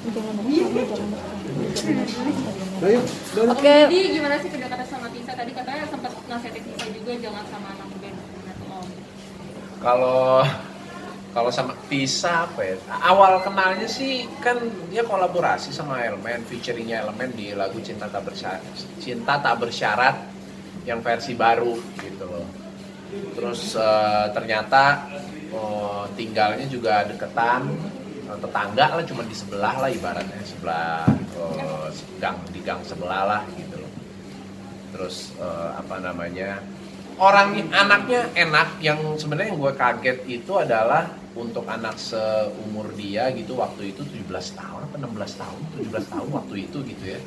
Jangan jangan Oke. Oke. Jadi gimana sih pendekatan sama Tisa? Tadi katanya sempat nasihatin Tisa juga jangan sama anak band atau Om. Kalau sama Tisa apa ya? Awal kenalnya sih kan dia kolaborasi sama Elemen, featuringnya Elemen di lagu Cinta Tak Bersyarat yang versi baru gitu loh. Terus ternyata tinggalnya juga deketan, tetangga lah, cuma di sebelah lah ibaratnya, sebelah gang sebelah lah gitu loh. Terus anaknya enak. Yang sebenarnya yang gue kaget itu adalah untuk anak seumur dia gitu, waktu itu 17 tahun apa 16 tahun 17 tahun waktu itu gitu ya.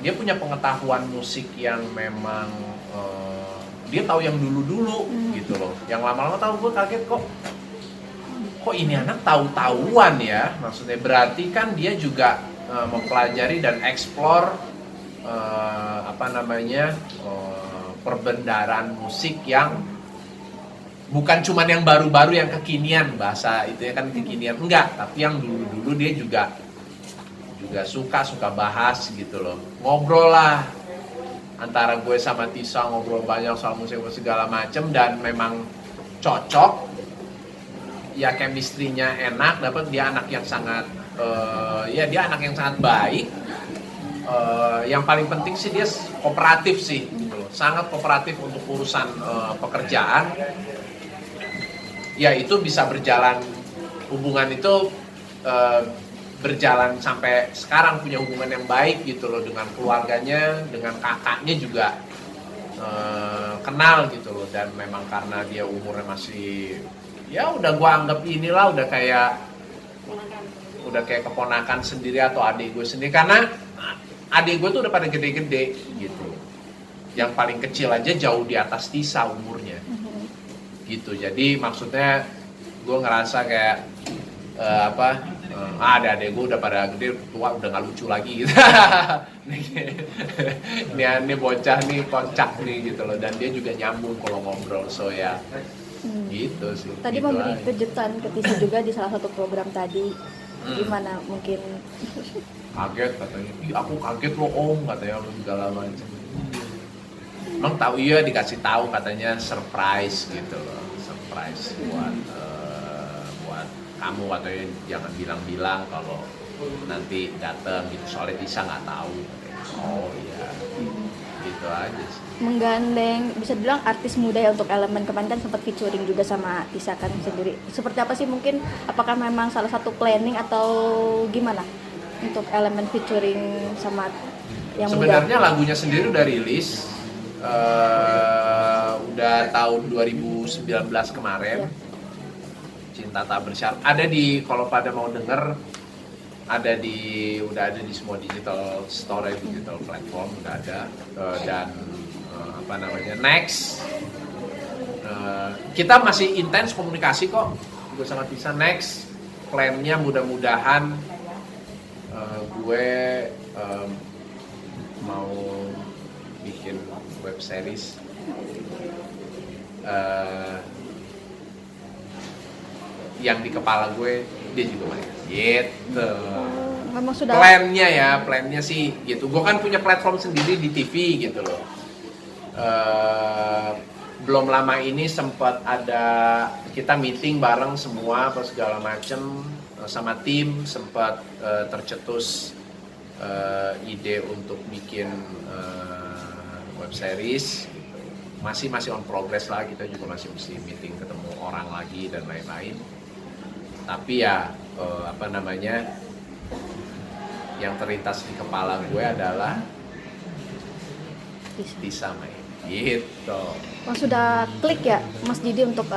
Dia punya pengetahuan musik yang memang dia tahu yang dulu gitu loh. Yang lama-lama tahu, gue kaget kok ini anak tahu-tahuan ya. Maksudnya berarti kan dia juga mempelajari dan eksplor perbendaharaan musik yang bukan cuman yang baru-baru, yang kekinian, bahasa itu ya kan kekinian, enggak, tapi yang dulu-dulu dia juga suka bahas gitu loh. Ngobrol lah antara gue sama Tisa, ngobrol banyak soal musik segala macem, dan memang cocok ya, chemistry-nya enak, dapat. Dia anak yang sangat baik. Yang paling penting sih dia kooperatif sih gitu loh. Sangat kooperatif untuk urusan pekerjaan. Ya itu bisa berjalan, hubungan itu berjalan sampai sekarang, punya hubungan yang baik gitu loh dengan keluarganya, dengan kakaknya juga kenal gitu loh. Dan memang karena dia umurnya masih, ya udah gua anggap inilah udah kayak keponakan sendiri atau adik gue sendiri, karena adik gue tuh udah pada gede-gede gitu. Yang paling kecil aja jauh di atas Tisa umurnya gitu. Jadi maksudnya gue ngerasa kayak ada adek gue udah pada gede, tua, udah gak lucu lagi gitu. ini bocah nih kocak nih gitu loh. Dan dia juga nyambung kalau ngobrol, so ya gitu sih. Tadi gitu memberi aja. kejutan ke Tisa juga di salah satu program tadi. Gimana mungkin? Kaget katanya, ih aku kaget loh Om, katanya lo segala macam. Emang tahu, iya dikasih tahu katanya surprise gitu loh, surprise buat kamu, katanya jangan bilang-bilang kalau nanti dateng gitu, soalnya Tisa nggak tahu. Oh iya, gitu aja sih. Menggandeng, bisa bilang artis muda ya untuk Elemen, kemarin kan sempat featuring juga sama Tisa kan sendiri. Seperti apa sih mungkin? Apakah memang salah satu planning atau gimana untuk Elemen featuring sama yang Sebenarnya muda? lagunya sendiri udah rilis, udah tahun 2019 kemarin. Cinta Tak Bersyarat ada di, kalau pada mau denger, udah ada di semua digital store, digital platform udah ada. Dan next, kita masih intens komunikasi kok gue sama Tisa. Next plannya mudah-mudahan gue mau bikin web series yang di kepala gue dia juga main gitu. Memang sudah Plannya sih gitu. Gue kan punya platform sendiri di TV gitu loh. Belum lama ini sempat ada kita meeting bareng semua apa segala macem sama tim, sempat tercetus ide untuk bikin web series gitu. Masih on progress lah, kita juga masih mesti meeting, ketemu orang lagi dan lain-lain. Tapi ya yang terlintas di kepala gue adalah Tisa main gitu. Oh, sudah klik ya Mas Didi untuk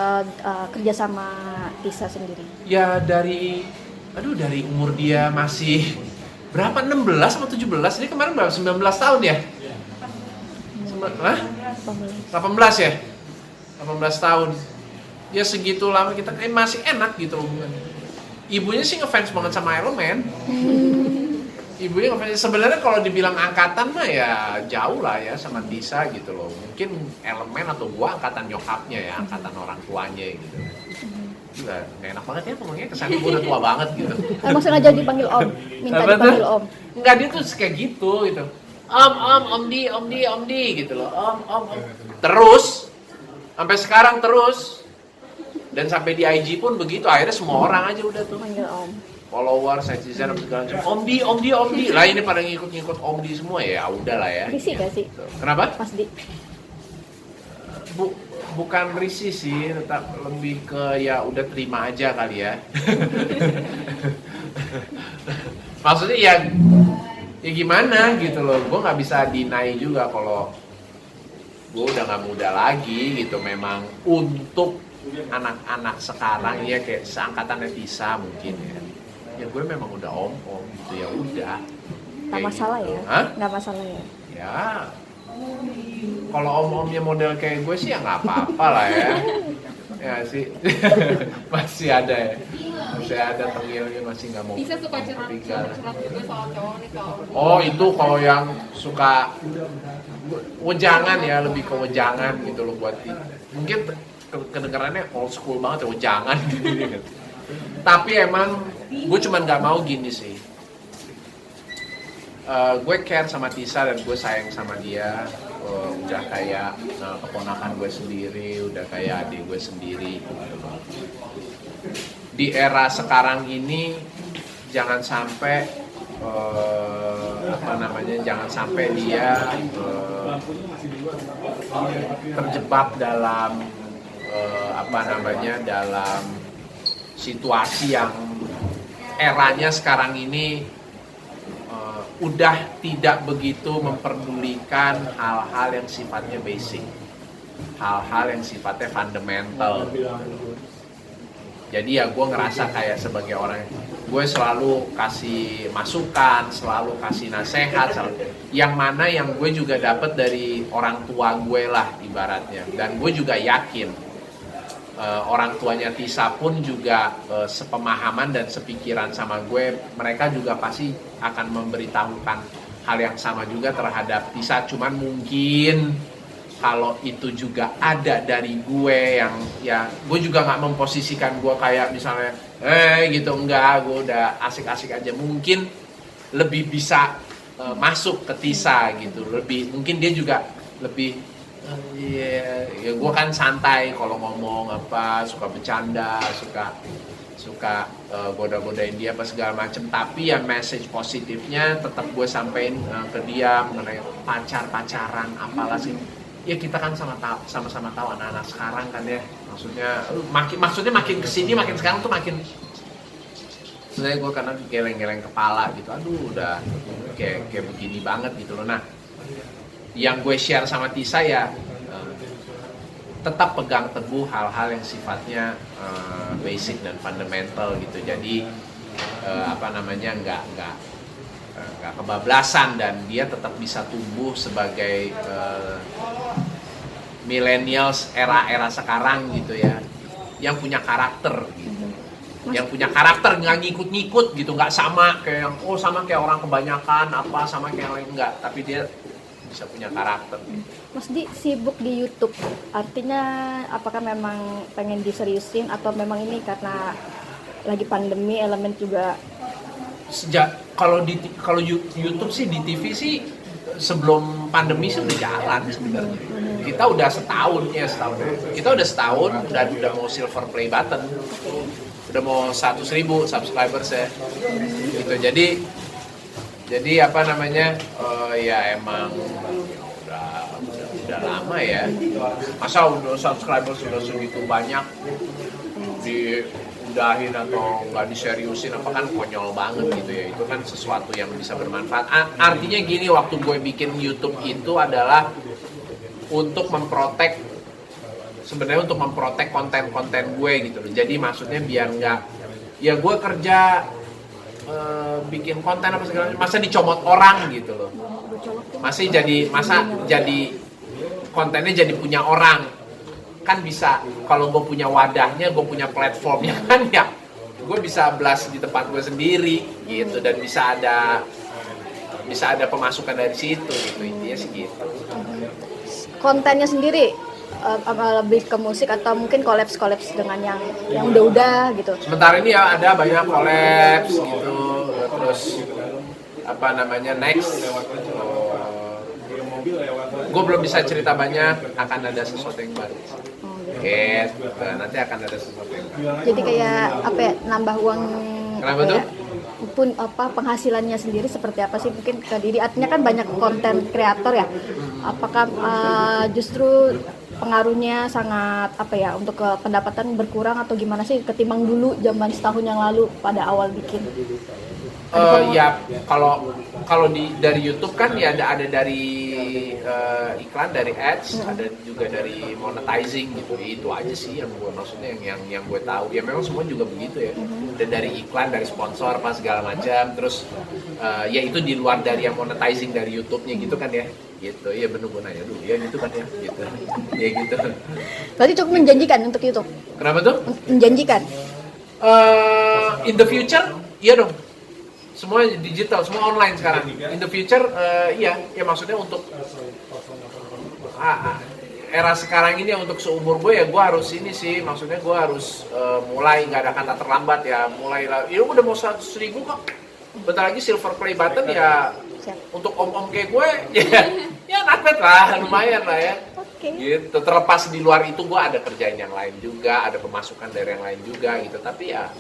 kerja sama Tisa sendiri? Ya dari umur dia masih berapa, 16 atau 17, dia kemarin berapa, 19 tahun ya? 18 ya? 18 tahun. Ya segitu lama kita masih enak gitu loh. Ibunya sih ngefans banget sama Elemen. Ibunya ngefans. Sebenarnya kalau dibilang angkatan mah ya jauh lah ya sama Tisa gitu loh. Mungkin Elemen atau gua angkatan nyokapnya ya, angkatan orang tuanya gitu. Nggak enak banget ya ngomongnya, kesannya gue udah tua banget gitu. Emang sengaja dipanggil Om, minta Apa tuh? dipanggil Om. Enggak, dia tuh kayak gitu gitu. Om Di gitu loh. Om. Terus sampai sekarang terus. Dan sampai di IG pun begitu, akhirnya semua orang aja udah tuh Panggil Om. follower, netizen apa segala macam. Om Di. Lah ini pada ngikut Om Di semua ya, udahlah ya. Risih gak sih? Kenapa? Pas di Bukan risih sih, tetap lebih ke ya udah terima aja kali ya. Maksudnya ya gimana gitu loh, gue nggak bisa deny juga kalau gue udah nggak muda lagi gitu. Memang untuk anak-anak sekarang ya kayak seangkatan Tisa mungkin ya gue memang udah om gitu, ya udah. nggak Kayak masalah gitu. ya? Hah? Nggak masalah ya? Ya kalau om-omnya model kayak gue sih ya nggak apa-apa lah ya. Ya sih masih ada ya, masih ada tengilnya, masih nggak mau Bisa suka curhat tinggal. juga soal cowok nih kalau Oh itu kalau yang suka wejangan ya, lebih ke wejangan gitu loh buat mungkin kedengarannya old school banget ya, wejangan gitu. Tapi emang gue cuman nggak mau gini sih. Gue care sama Tisa dan gue sayang sama dia. Udah kayak keponakan gue sendiri, udah kayak adik gue sendiri. Di era sekarang ini jangan sampai jangan sampai dia terjebak dalam dalam situasi yang eranya sekarang ini udah tidak begitu memperdulikan hal-hal yang sifatnya basic, hal-hal yang sifatnya fundamental. Jadi ya gue ngerasa kayak sebagai orang, gue selalu kasih masukan, selalu kasih nasihat, yang mana yang gue juga dapat dari orang tua gue lah ibaratnya. Dan gue juga yakin orang tuanya Tisa pun juga sepemahaman dan sepikiran sama gue. Mereka juga pasti akan memberitahukan hal yang sama juga terhadap Tisa. Cuman mungkin kalau itu juga ada dari gue yang ya gue juga nggak memposisikan gue kayak misalnya gitu, enggak, gue udah asik-asik aja. Mungkin lebih bisa masuk ke Tisa gitu, lebih mungkin dia juga lebih ya gue kan santai kalau ngomong apa, suka bercanda, suka goda-godain dia apa segala macem. Tapi ya message positifnya tetap gue sampein ke dia mengenai pacaran apalah sih. Ya kita kan sama-sama tahu anak-anak sekarang kan ya, maksudnya makin kesini makin sekarang tuh makin sebenarnya gue karena geleng-geleng kepala gitu, aduh udah kayak begini banget gitu loh. Nah yang gue share sama Tisa ya tetap pegang teguh hal-hal yang sifatnya basic dan fundamental gitu. Jadi nggak kebablasan, dan dia tetap bisa tumbuh sebagai millennials era sekarang gitu ya, yang punya karakter gitu. Yang punya karakter, nggak ngikut-ngikut gitu, nggak sama kayak yang sama kayak orang kebanyakan apa, sama kayak yang lain, nggak, tapi dia bisa punya karakter gitu. Mas Di sibuk di YouTube, artinya apakah memang pengen diseriusin atau memang ini karena lagi pandemi, elemen juga? Sejak kalau YouTube sih, di TV sih sebelum pandemi sih udah jalan sebenarnya. Kita udah setahun. Kita udah setahun dan udah mau silver play button. Udah mau 100.000 subscribers ya. Gitu. Jadi ya emang udah lama ya. Masa udah subscribers sudah segitu banyak diudahin atau nggak diseriusin apa, kan konyol banget gitu ya. Itu kan sesuatu yang bisa bermanfaat. Artinya gini, waktu gue bikin YouTube itu adalah untuk memprotek konten-konten gue gitu loh. Jadi maksudnya biar nggak, ya gue kerja bikin konten apa segala macam, masa dicomot orang gitu loh. Masa jadi kontennya jadi punya orang. Kan bisa, kalau gue punya wadahnya, gue punya platformnya kan ya, gue bisa blast di tempat gue sendiri gitu, dan bisa ada pemasukan dari situ gitu, intinya sih gitu. Kontennya sendiri lebih ke musik atau mungkin kolaps dengan yang udah gitu. Sementara ini ya ada banyak kolaps gitu, terus apa namanya next. Gue belum bisa cerita banyak, akan ada sesuatu yang baru. Gitu. Nanti akan ada sesuatu yang baru. Jadi kayak apa ya, nambah uang. Kenapa tuh? Pun apa penghasilannya sendiri seperti apa sih mungkin ke diri, artinya kan banyak konten kreator ya, apakah justru pengaruhnya sangat apa ya untuk ke pendapatan berkurang atau gimana sih ketimbang dulu zaman setahun yang lalu pada awal bikin? Ya kalau dari YouTube kan ya ada dari iklan, dari ads, ada juga dari monetizing gitu. Itu aja sih yang gue maksudnya yang gue tahu. Ya memang semua juga begitu ya. Dan dari iklan, dari sponsor apa segala macam. Terus ya itu di luar dari yang monetizing dari YouTube-nya gitu kan ya. Gitu. Ya bener gue nanya dulu ya gitu kan ya. Gitu. Ya gitu. Berarti cukup menjanjikan untuk YouTube. Kenapa tuh? Menjanjikan. In the future, iya dong. Semua digital, semua online sekarang. In the future, iya, ya maksudnya untuk era sekarang ini untuk seumur gue ya gue harus ini sih, maksudnya gue harus mulai, nggak ada kata terlambat ya, mulai lah. Ya udah mau 100.000 kok, bentar lagi silver play button ya. Siap. Untuk om-om kayak gue, ya not bad lah, lumayan lah ya. Oke. Gitu. Terlepas di luar itu gue ada kerjaan yang lain juga, ada pemasukan dari yang lain juga gitu, tapi ya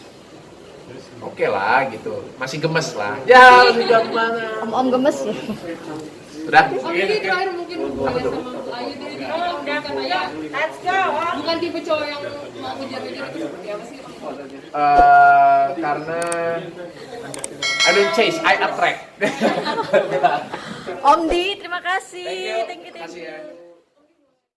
oke lah gitu, masih gemes lah. Ya masih gemes. Om gemes ya. Udah? Ini terakhir mungkin hubungannya sama Ayu dari katanya bukan tipe cowok yang mau ngejar-ngejar itu seperti apa sih? Karena I don't chase, I attract. Om Di, terima kasih. Thank you. Terima kasih ya.